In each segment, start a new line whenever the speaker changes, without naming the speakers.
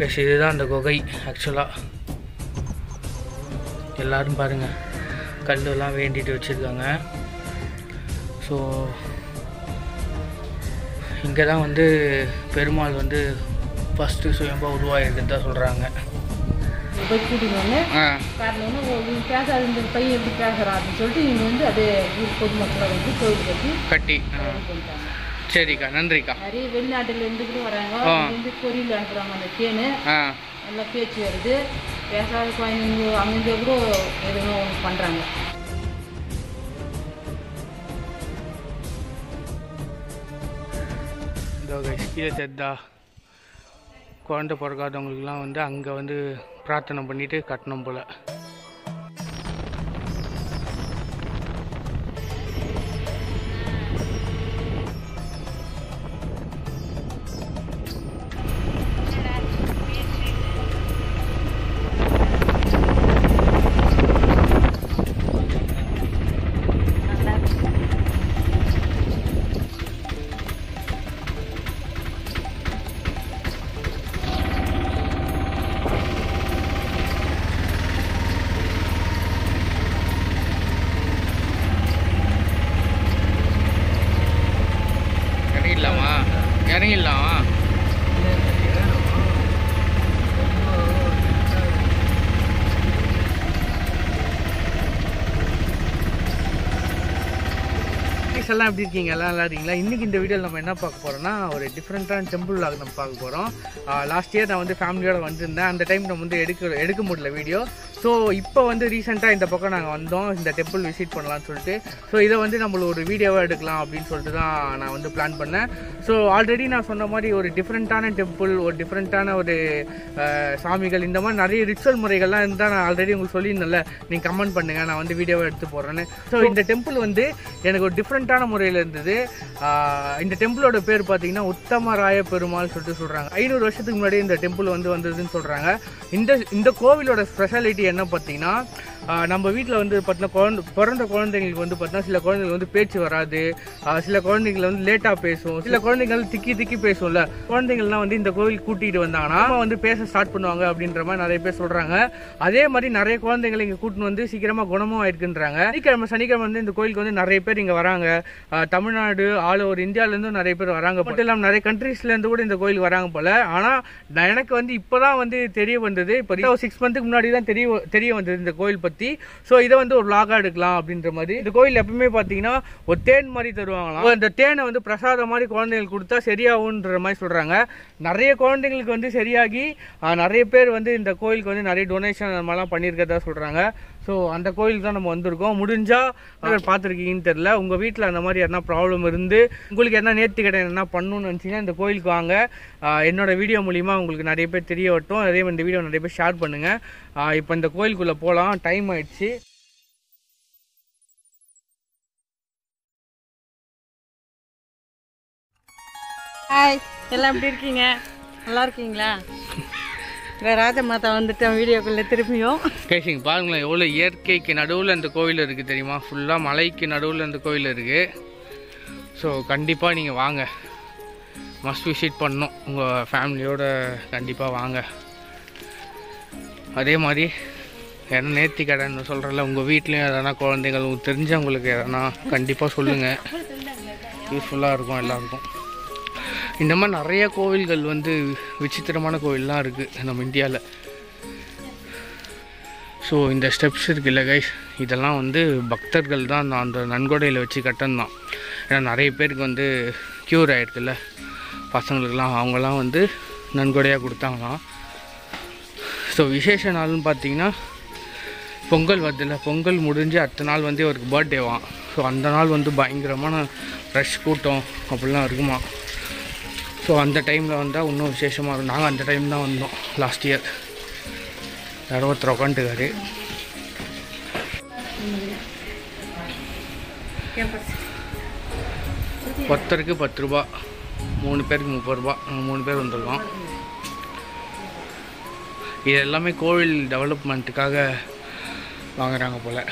இதுதான் அந்த குகை. ஆக்சுவலாக எல்லோரும் பாருங்கள், கல்லெல்லாம் வேண்டிட்டு வச்சுருக்காங்க. ஸோ இங்கே தான் வந்து பெருமாள் வந்து ஃபஸ்ட்டு சுயம்பா உருவாகிருக்குன்னு தான் சொல்கிறாங்க.
போய் கூட்டின்னு காரணம் பேசாது, இந்த பையன் எப்படி பேசுகிறான் அப்படின்னு சொல்லிட்டு இவங்க வந்து அதே பொதுமக்களை வந்து கோயில் கட்டி பண்ணிட்டாங்க.
சரிக்கா, நன்றிக்கா.
நிறைய வெளிநாட்டிலேருந்து கூட வராங்க, வந்து கொரியில் அனுப்புகிறாங்க. அந்த தேனு நல்லா பேச்சு வருது, பேசாத குழந்தைங்க அங்கேருந்தே கூட எதுவும் ஒன்று பண்ணுறாங்க.
இந்த கீழே தெரிதா, குழந்தை பிறக்காதவங்களுக்குலாம் வந்து அங்கே வந்து பிரார்த்தனை பண்ணிவிட்டு கட்டணும் போல். இறங்கிடலாம். எல்லாம் எப்படி இருக்கீங்க? எல்லாம் நல்லா இருக்கீங்களா? இன்றைக்கி இந்த வீடியோவில் நம்ம என்ன பார்க்க போகிறோம்னா, ஒரு டிஃப்ரெண்ட்டான டெம்பிள் விளாக் நம்ம பார்க்க போகிறோம். லாஸ்ட் இயர் நான் வந்து ஃபேமிலியோடு வந்திருந்தேன். அந்த டைம் நம்ம வந்து எடுக்க முடியல வீடியோ. ஸோ இப்போ வந்து ரீசெண்டாக இந்த பக்கம் நாங்கள் வந்தோம், இந்த டெம்பிள் விசிட் பண்ணலான்னு சொல்லிட்டு. ஸோ இதை வந்து நம்மளுக்கு ஒரு வீடியோவாக எடுக்கலாம் அப்படின்னு சொல்லிட்டு தான் நான் வந்து பிளான் பண்ணேன். ஸோ ஆல்ரெடி நான் சொன்ன மாதிரி ஒரு டிஃப்ரெண்ட்டான டெம்பிள், ஒரு டிஃப்ரெண்ட்டான ஒரு சாமிகள், இந்த மாதிரி நிறைய ரிச்சுவல் முறைகள்லாம் இருந்தால் நான் ஆல்ரெடி உங்களுக்கு சொல்லியிருந்தேன்ல, நீங்கள் கமெண்ட் பண்ணுங்கள், நான் வந்து வீடியோவாக எடுத்து போடுறேன்னு. ஸோ இந்த டெம்பிள் வந்து எனக்கு ஒரு டிஃப்ரெண்ட்டான முறையில் இருந்தது. இந்த டெம்பிளோட பேர் பார்த்தீங்கன்னா உத்தமராய பெருமாள் சொல்லிட்டு சொல்கிறாங்க. 500 வருஷத்துக்கு முன்னாடி இந்த டெம்பிள் வந்து வந்ததுன்னு சொல்கிறாங்க. இந்த கோவிலோட ஸ்பெஷாலிட்டி என்ன பார்த்தீங்கன்னா, நம்ம வீட்டில் வந்து பார்த்தீங்கன்னா பிறந்த குழந்தைங்களுக்கு வந்து பார்த்தீங்கன்னா சில குழந்தைங்களுக்கு வந்து பேச்சு வராது, சில குழந்தைங்களை வந்து லேட்டாக பேசும், சில குழந்தைங்கள் திக்கி பேசும்ல. குழந்தைங்கள்லாம் வந்து இந்த கோவில் கூட்டிகிட்டு வந்தாங்கன்னா வந்து பேச ஸ்டார்ட் பண்ணுவாங்க அப்படின்ற மாதிரி நிறைய பேர் சொல்கிறாங்க. அதே மாதிரி நிறைய குழந்தைங்களை இங்கே கூட்டின்னு வந்து சீக்கிரமாக குணமும் ஆயிருக்குன்றாங்க. சனிக்கிழமை வந்து இந்த கோயிலுக்கு வந்து நிறைய பேர் இங்கே வராங்க. தமிழ்நாடு, ஆல் ஓவர் இந்தியாவிலேருந்து நிறைய பேர் வராங்க. மட்டும் இல்லாமல் நிறைய கண்ட்ரீஸ்லேருந்து கூட இந்த கோயிலுக்கு வராங்க போல். ஆனால் எனக்கு வந்து இப்போ தான் வந்து தெரிய வந்தது, இப்போ 6 மந்த்துக்கு முன்னாடி தான் தெரிய வந்தது இந்த கோயில் பற்றி. ஸோ இதை வந்து ஒரு vlog எடுக்கலாம் அப்படின்ற மாதிரி. இந்த கோயில் எப்பவுமே பார்த்தீங்கன்னா ஒரு தேன் மாதிரி தருவாங்களாம். இந்த தேனை வந்து பிரசாதம் மாதிரி குழந்தைங்களுக்கு கொடுத்தா சரியாகுன்ற மாதிரி சொல்கிறாங்க. நிறைய குழந்தைங்களுக்கு வந்து சரியாகி நிறைய பேர் வந்து இந்த கோயிலுக்கு வந்து நிறைய டொனேஷன் அந்த மாதிரிலாம் பண்ணியிருக்கதா சொல்கிறாங்க. ஸோ அந்த கோயிலுக்கு தான் நம்ம வந்திருக்கோம். முடிஞ்சால் பார்த்துருக்கீங்கன்னு தெரில, உங்கள் வீட்டில் அந்த மாதிரி என்ன ப்ராப்ளம் இருந்து உங்களுக்கு என்ன நேர்த்திக்கடன் என்ன பண்ணணும்னு நினச்சிங்கன்னா இந்த கோயிலுக்கு வாங்க. என்னோடய வீடியோ மூலிமா உங்களுக்கு நிறைய பேர் தெரிய வரட்டும். அதே மாதிரி இந்த வீடியோ நிறைய பேர் ஷேர் பண்ணுங்கள். இப்போ இந்த கோயிலுக்குள்ளே போகலாம், டைம் ஆயிடுச்சு.
ஹாய், எல்லாம் எப்படி இருக்கீங்க? நல்லா இருக்கீங்களா? ராஜமாதா வந்துட்டேன் வீடியோக்குள்ளே திரும்பியும்.
கேஷிங் பாருங்களேன், எவ்வளோ இயற்கைக்கு நடுவில் இந்த கோயில் இருக்குது தெரியுமா? ஃபுல்லாக மலைக்கு நடுவில் இந்த கோயில் இருக்குது. ஸோ கண்டிப்பாக நீங்கள் வாங்க, மஸ்ட் விசிட் பண்ணணும் உங்கள் ஃபேமிலியோடு. கண்டிப்பாக வாங்க. அதே மாதிரி ஏன்னா நேர்த்தி கடன் சொல்கிறல, உங்கள் வீட்லேயும் எதனா குழந்தைகள் உங்களுக்கு தெரிஞ்சவங்களுக்கு எதனா கண்டிப்பாக சொல்லுங்கள், யூஸ்ஃபுல்லாக இருக்கும் எல்லாருக்கும். இந்த மாதிரி நிறைய கோவில்கள் வந்து விசித்திரமான கோவில்லாம் இருக்குது நம்ம இந்தியாவில். ஸோ இந்த ஸ்டெப்ஸ் இருக்குல்ல கைஸ், இதெல்லாம் வந்து பக்தர்கள் தான் அந்த நன்கொடையில் வச்சு கட்டணும். ஏன்னா நிறைய பேருக்கு வந்து க்யூர் ஆகிருக்குல்ல பசங்களுக்கெலாம், அவங்களாம் வந்து நன்கொடையாக கொடுத்தாங்களாம். ஸோ விசேஷ நாள்னு பார்த்தீங்கன்னா பொங்கல் வருதுல்ல, பொங்கல் முடிஞ்சு அடுத்த நாள் வந்து அவருக்கு பர்த்டேவான். ஸோ அந்த நாள் வந்து பயங்கரமான ரஷ் கூட்டம் அப்படிலாம் இருக்குமா. ஸோ அந்த டைமில் வந்தால் இன்னும் விசேஷமாக இருக்கும். நாங்கள் அந்த டைம் தான் வந்தோம் லாஸ்ட் இயர். யாரோ ஒருத்தர் உட்காந்துக்காரு. ஒருத்தருக்கு 10 ரூபா, 3 பேருக்கு 30 ரூபா. 3 பேர் வந்துருக்கோம். இது எல்லாமே கோவில் டெவலப்மெண்ட்டுக்காக வாங்குறாங்க போல்.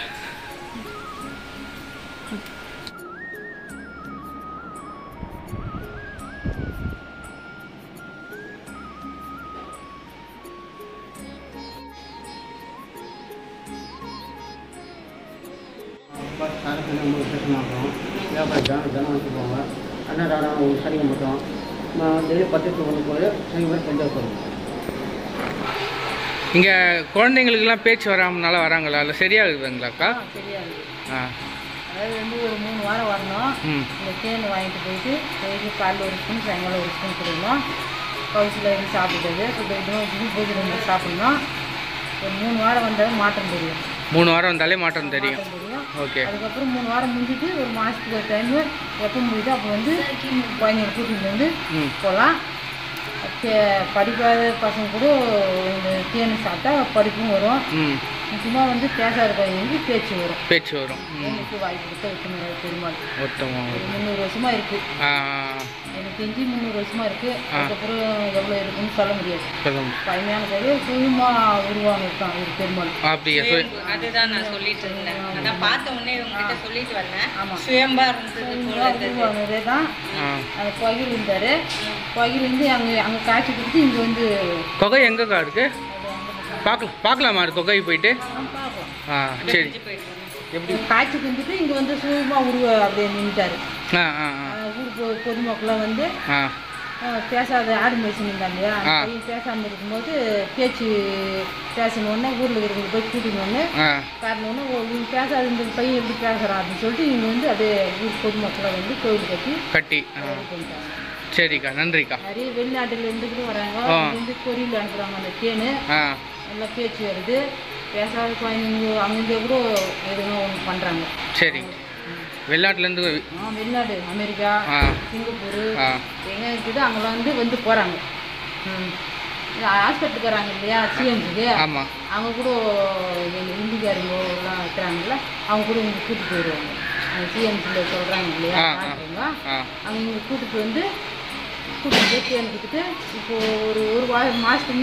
மாட்டோம். வியாபாரம் தினம் வந்து போவாங்க. அன்னதானம் ஒரு சனிக்கு மட்டும் டெய்லி 10 to 1 போய் சனிக்கிழமை தஞ்சாவூர் போகிறோம்.
இங்கே குழந்தைங்களுக்குலாம் பேச்சு வராமனால வராங்களா இல்லை சரியாகுதுங்களாக்கா?
சரியாகுது.
ஆ,
அதாவது வந்து ஒரு 3 வாரம் வரணும். இந்த தேன் வாங்கிட்டு போயிட்டு டெய்லி காலையில் ஒரு ஸ்பூன் சாயங்காலம் ஒரு ஸ்பூன் கொடுக்கணும். கவுசில் இருந்து சாப்பிடுறது கொஞ்சம் பூஜை ரூமில் சாப்பிடணும். ஒரு 3 வாரம் வந்தாலும் மாற்றம் தெரியும்.
3 வாரம் வந்தாலே மாற்றம் தெரியும். ஓகே.
அதுக்கப்புறம் 3 வாரம் முடிஞ்சிட்டு ஒரு மாதத்துக்கு ஒரு டைமு எப்போ முடியுதோ அப்போ வந்து குழந்தைங்க கூட்டிகிட்டு வந்து போகலாம். படிக்காத பசங்க கூட இந்த தேன் சாப்பிட்டா படிப்பும் வரும். முக்கியமாக வந்து பேசாத குழந்தைங்களுக்கு பேச்சு வரும். எனக்கு வாய்ப்பு கொடுத்த உத்தம பெருமாள் ஒரு 300 வருஷமாக இருக்குது. எனக்கு தெரிஞ்சு 300 வருஷமாக இருக்குது. அதுக்கப்புறம் எவ்வளோ இருக்குன்னு சொல்ல முடியாது. பழமையான கோயில் சுயமாக உருவாங்க இருக்கான் ஒரு பெருமாள்.
அதுதான் நான் சொல்லிட்டு இருந்தேன். அதான் பார்த்த உடனே உங்ககிட்ட சொல்லிட்டு வந்தேன். ஆமாம், சுயம்பா
உருவானதே தான். அந்த கோயில் இருந்தார். கோயிலேருந்து அங்கே காட்சி கொடுத்து இங்கே வந்து
கொகை எங்கக்கா இருக்கு பார்க்கலாமா? கொகை போயிட்டு சரி.
எப்படி காட்சி கொடுத்துட்டு இங்கே வந்து சுயமாக அப்படியே நின்றுட்டாரு. ஊர் பொதுமக்கள்லாம் வந்து பேசாத ஆடு மேய்ச்சின்னு இருந்தாங்க இல்லையா, பையன் பேசாமல் இருக்கும்போது பேசணுன்னே ஊரில் இருக்கிறவங்க போய் கூட்டினோடனே காரணோடனே இவங்க பேசாத இந்த பையன் எப்படி பேசுகிறான் அப்படின்னு சொல்லிட்டு இவங்க வந்து அப்படியே ஊர் பொதுமக்களை வந்து கோயில் கட்டி பண்ணிட்டாங்க.
சரிக்கா, நன்றிக்கா.
நிறைய வெளிநாட்டில் இருந்துக்கிட்டு வராங்க. இருந்து கொரியில் அனுப்புகிறாங்க அந்த தேன். நல்லா பேச்சு வருது. பேசாத குழந்தைங்க அங்கே கூட எதுனா ஒன்று பண்ணுறாங்க.
சரி, வெளிநாட்டிலேருந்து
வெளிநாடு அமெரிக்கா, சிங்கப்பூர் எங்கே இருக்குது அங்கெல்லாம் வந்து போகிறாங்க. ஹாஸ்பிட்டலுக்கு வராங்க இல்லையா சிஎம்ஸுக்கு, அவங்க கூட எங்கள் இந்திக்காரங்க எல்லாம் இருக்கிறாங்கல்ல, அவங்க கூட இங்கே கூட்டிகிட்டு வருவாங்க. அந்த சிஎம்ஸில் சொல்கிறாங்க இல்லையா டாக்டருங்க, அவங்க இங்கே கூட்டிகிட்டு வந்து கூட்டிகிட்டு போய் தேன் கொடுத்துட்டு இப்போது ஒரு மாதத்துக்கு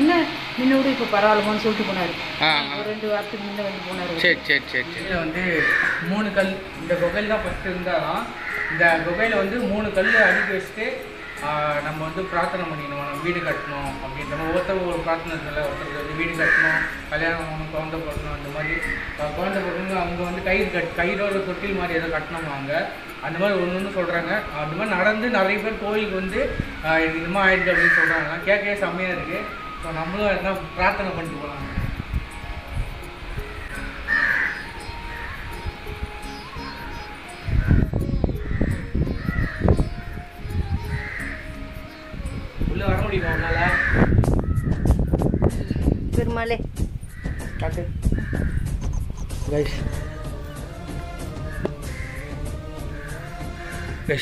முன்னோடு இப்போ பரவாயில்லமான்னு சொல்லிட்டு போனார். ஒரு 2 வாரத்துக்கு முன்னே வந்து போனார்.
சரி. இதில் வந்து 3 கல், இந்த குகையில் தான் ஃபஸ்ட்டு இருந்தாலும் இந்த குகையில் வந்து 3 கல் அடுக்கி வச்சுட்டு நம்ம வந்து பிரார்த்தனை பண்ணிக்கணும், நம்ம வீடு கட்டணும் அப்படின்ற மாதிரி ஒவ்வொருத்தர் ஒரு பிரார்த்தனை இருக்குல்ல. ஒருத்தருக்கு வந்து வீடு கட்டணும், கல்யாணம் ஆகணும், குழந்தை பிறக்கணும், அந்த மாதிரி குழந்தை பிறக்கணும். அவங்க வந்து கயிறோட தொட்டில் மாதிரி ஏதோ கட்டணுமாங்க. அந்த மாதிரி ஒன்று சொல்கிறாங்க. அந்த மாதிரி நடந்து நிறைய பேர் கோயிலுக்கு வந்து இது மாதிரி ஆயிடுது அப்படின்னு சொல்கிறாங்க. கேட்கவே செம்மையாக இருக்குது. ஸோ நம்மளும் எதனா பிரார்த்தனை பண்ணிட்டு போகலாம். உள்ளே வர முடியுமா உன்னால?
பெருமாளே
காட்டு கைஸ்.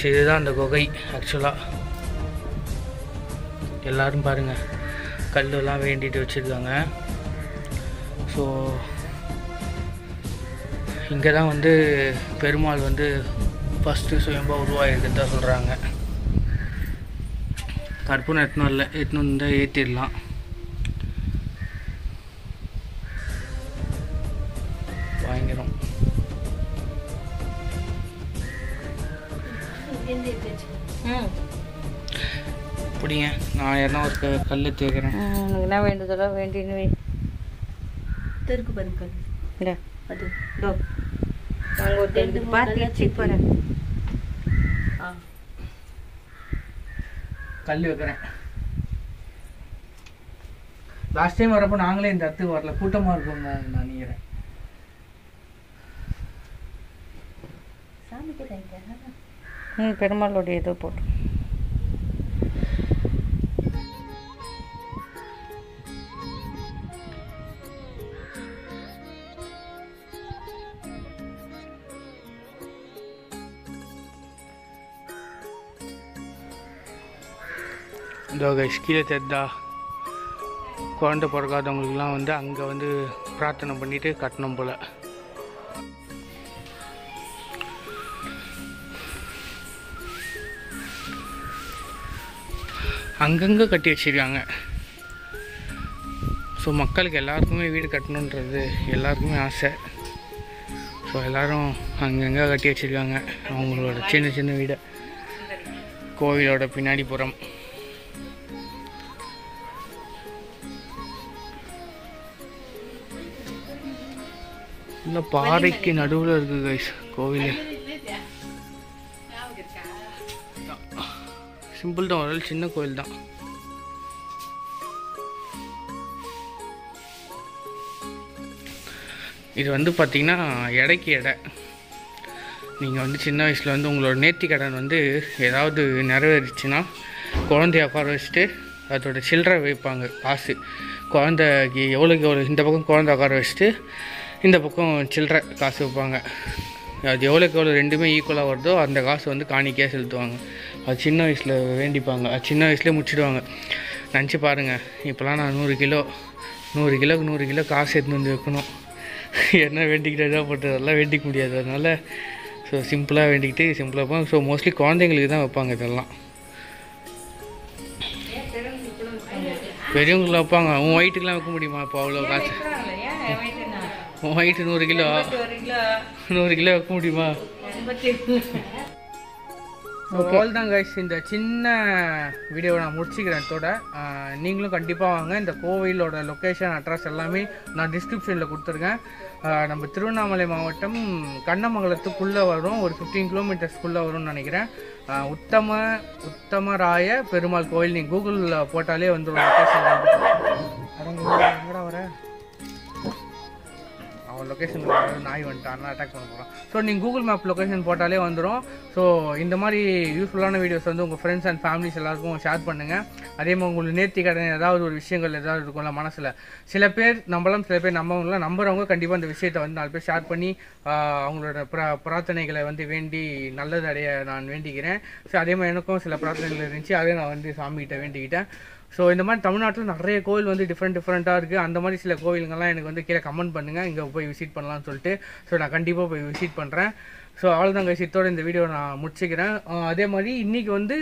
இதுதான் அந்த குகை. ஆக்சுவலாக எல்லோரும் பாருங்கள், கல்லெல்லாம் வேண்டிட்டு வச்சுருக்காங்க. ஸோ இங்கே தான் வந்து பெருமாள் வந்து ஃபஸ்ட்டு சுயம்பா உருவாகிருக்குன்னு தான் சொல்கிறாங்க. கற்பூரம் எத்தனும் வந்து ஏற்றிடலாம். வாங்கிடும். பிடிங்க, நான் எதனா ஒரு கல் தேக்கிறேன்.
உனக்கு என்ன வேண்டுதலோ வேண்டின்னு வை.
தெருக்கு பாருங்க
இல்லை
அது
நாங்கள் ஒரு 2 பார்த்து செக் போகிறேன்.
கல் வைக்கிறேன். லாஸ்ட் டைம் வரப்போ நாங்களே இந்த இடத்துக்கு வரல, கூட்டமாக இருக்கும் நான் நினைக்கிறேன்.
பெருமாளுடைய இது போட்டு
இந்த கீழே தெரிதா, குழந்தை பிறக்காதவங்களுக்குலாம் வந்து அங்கே வந்து பிரார்த்தனை பண்ணிட்டு கட்டணும் போல். அங்கங்கே கட்டி வச்சுருக்காங்க. ஸோ மக்களுக்கு எல்லாருக்குமே வீடு கட்டணுன்றது எல்லாருக்குமே ஆசை. ஸோ எல்லோரும் அங்கங்கே கட்டி வச்சுருக்காங்க அவங்களோட சின்ன சின்ன வீடை. கோவிலோட பின்னாடி புறம் இல்லை, பாறைக்கு நடுவில் இருக்குது கைஸ் கோவில். சிம்பிள் தான், ஒரு சின்ன கோயில் தான். இது வந்து பார்த்திங்கன்னா எடைக்கு எடை. நீங்கள் வந்து சின்ன வயசில் வந்து உங்களோட நேர்த்தி கடன் வந்து ஏதாவது நிறைவேறிச்சுன்னா குழந்தைய உட்கார வச்சுட்டு அதோட சில்லறை வைப்பாங்க, காசு. குழந்தைக்கு எவ்வளோக்கு எவ்வளோ, இந்த பக்கம் குழந்தை உட்கார வச்சுட்டு இந்த பக்கம் சில்லறை காசு வைப்பாங்க. அது எவ்வளோக்கு எவ்வளோ ரெண்டுமே ஈக்குவலாக வருதோ அந்த காசு வந்து காணிக்கையாக செலுத்துவாங்க. அது சின்ன வயசில் வேண்டிப்பாங்க, அது சின்ன வயசுலேயே முடிச்சிடுவாங்க. நினச்சி பாருங்கள், இப்போலாம் நான் 100 கிலோக்கு 100 கிலோ காசு எடுத்துன்னு வந்து வைக்கணும். என்ன வேண்டிக்கிட்டு எதாவது போட்டதெல்லாம் வேண்டிக்க முடியாது. அதனால் ஸோ சிம்பிளாக வேண்டிக்கிட்டு சிம்பிளாக வைப்பாங்க. ஸோ மோஸ்ட்லி குழந்தைங்களுக்கு தான் வைப்பாங்க இதெல்லாம். பெரியவங்களை வைப்பாங்க. உன் வயிற்றுக்கெலாம் வைக்க முடியுமா இப்போ அவ்வளோ காசு? உன் வயிற்று 100 கிலோ வைக்க முடியுமா? தான் கைஸ், இந்த சின்ன வீடியோவை நான் முடிச்சுக்கிறேன். இதோட நீங்களும் கண்டிப்பாக வாங்க. இந்த கோவிலோட லொக்கேஷன், அட்ரஸ் எல்லாமே நான் டிஸ்கிரிப்ஷனில் கொடுத்துருக்கேன். நம்ம திருவண்ணாமலை மாவட்டம் கண்ணமங்கலத்துக்குள்ளே வரும், ஒரு 15 கிலோமீட்டர்ஸ்க்குள்ளே வரும்னு நினைக்கிறேன். உத்தமராய பெருமாள் கோவில் நீங்கள் கூகுளில் போட்டாலே வந்துடும் லொக்கேஷன். எங்கடா வர அவன் லொக்கேஷனில் நாய் வந்துட்டு அண்ணா அட்டாக் பண்ண போகிறான். ஸோ நீங்கள் கூகுள் மேப் லொக்கேஷன் போட்டாலே வந்துடும். ஸோ இந்த மாதிரி யூஸ்ஃபுல்லான வீடியோஸ் வந்து உங்கள் ஃப்ரெண்ட்ஸ் அண்ட் ஃபேமிலிஸ் எல்லாருக்கும் ஷேர் பண்ணுங்கள். அதே மாதிரி உங்களுக்கு நேர்த்தி கடன் ஏதாவது ஒரு விஷயங்கள் ஏதாவது இருக்கும்ல மனசில், சில பேர் நம்பலாம், சில பேர் நம்புறவங்க கண்டிப்பாக இந்த விஷயத்தை வந்து 4 பேர் ஷேர் பண்ணி அவங்களோட பிரார்த்தனைகளை வந்து வேண்டி நல்லது அடைய நான் வேண்டிக்கிறேன். ஸோ அதே மாதிரி எனக்கும் சில பிரார்த்தனைகள் இருந்துச்சு, அதே நான் வந்து சாமிகிட்ட வேண்டிக்கிட்டேன். ஸோ இந்த மாதிரி தமிழ்நாட்டில் நிறைய கோவில் வந்து டிஃப்ரெண்ட்டாக இருக்குது. அந்த மாதிரி சில கோவிலுங்கள்லாம் எனக்கு வந்து கீழே கமெண்ட் பண்ணுங்கள், இங்கே போய் விசிட் பண்ணலான்னு சொல்லிட்டு. ஸோ நான் கண்டிப்பாக போய் விசிட் பண்ணுறேன். ஸோ அவ்வளோதாங்க, இதோட இந்த வீடியோ நான் முடிச்சுக்கிறேன். அதே மாதிரி இன்றைக்கி வந்து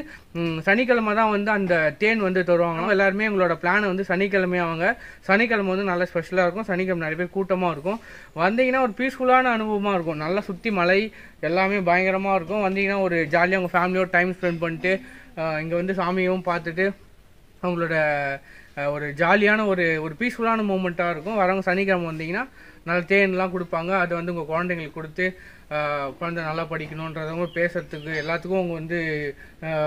சனிக்கிழமை தான் வந்து அந்த தேன் வந்து தருவாங்க. எல்லாருமே உங்களோட பிளானை வந்து சனிக்கிழமையாவாங்க. சனிக்கிழமை வந்து நல்லா ஸ்பெஷலாக இருக்கும். சனிக்கிழமை நிறைய பேர் கூட்டமாக இருக்கும். வந்தீங்கன்னா ஒரு பீஸ்ஃபுல்லான அனுபவமாக இருக்கும். நல்லா சுற்றி மலை எல்லாமே பயங்கரமாக இருக்கும். வந்தீங்கன்னா ஒரு ஜாலியாக உங்கள் ஃபேமிலியோட டைம் ஸ்பெண்ட் பண்ணிட்டு இங்கே வந்து சாமியும் பார்த்துட்டு அவங்களோட ஒரு ஜாலியான ஒரு பீஸ்ஃபுல்லான மூமெண்ட்டாக இருக்கும். வரவங்க சனிக்கிழமை வந்தீங்கன்னா நல்ல தேன்லாம் கொடுப்பாங்க. அதை வந்து உங்கள் குழந்தைங்களுக்கு கொடுத்து குழந்தை நல்லா படிக்கணுன்றவங்க பேசுகிறதுக்கு எல்லாத்துக்கும் அவங்க வந்து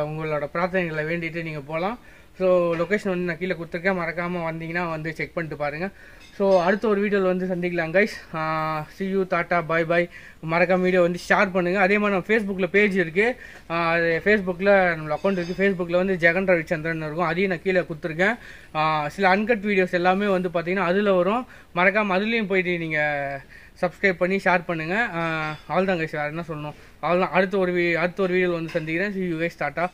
உங்களோட பிரார்த்தனைகளை வேண்டிட்டு நீங்கள் போகலாம். ஸோ லொக்கேஷன் வந்து நான் கீழே கொடுத்துருக்கேன், மறக்காமல் வந்தீங்கன்னா வந்து செக் பண்ணிட்டு பாருங்கள். ஸோ அடுத்த ஒரு வீடியோவில் வந்து சந்திக்கலாம் கைஸ். see you, டாட்டா, பாய் பாய். மறக்காம வீடியோ வந்து ஷேர் பண்ணுங்கள். அதே மாதிரி நம்ம ஃபேஸ்புக்கில் பேஜ் இருக்குது, அது ஃபேஸ்புக்கில் நம்மளோட அக்கௌண்ட் இருக்குது. ஃபேஸ்புக்கில் வந்து ஜெகன் ரவிச்சந்திரன் இருக்கும், அதையும் நான் கீழே கொடுத்துருக்கேன். சில அன்கட் வீடியோஸ் எல்லாமே வந்து பார்த்தீங்கன்னா அதில் வரும். மறக்காமல் அதுலேயும் போயிட்டு நீங்கள் சப்ஸ்கிரைப் பண்ணி ஷேர் பண்ணுங்கள். அவ்வளோதான் கைஸ், வேறு என்ன சொல்லணும். அவ்வளோதான். அடுத்த ஒரு வீடியோவில் வந்து சந்திக்கிறேன். see you guys, tata.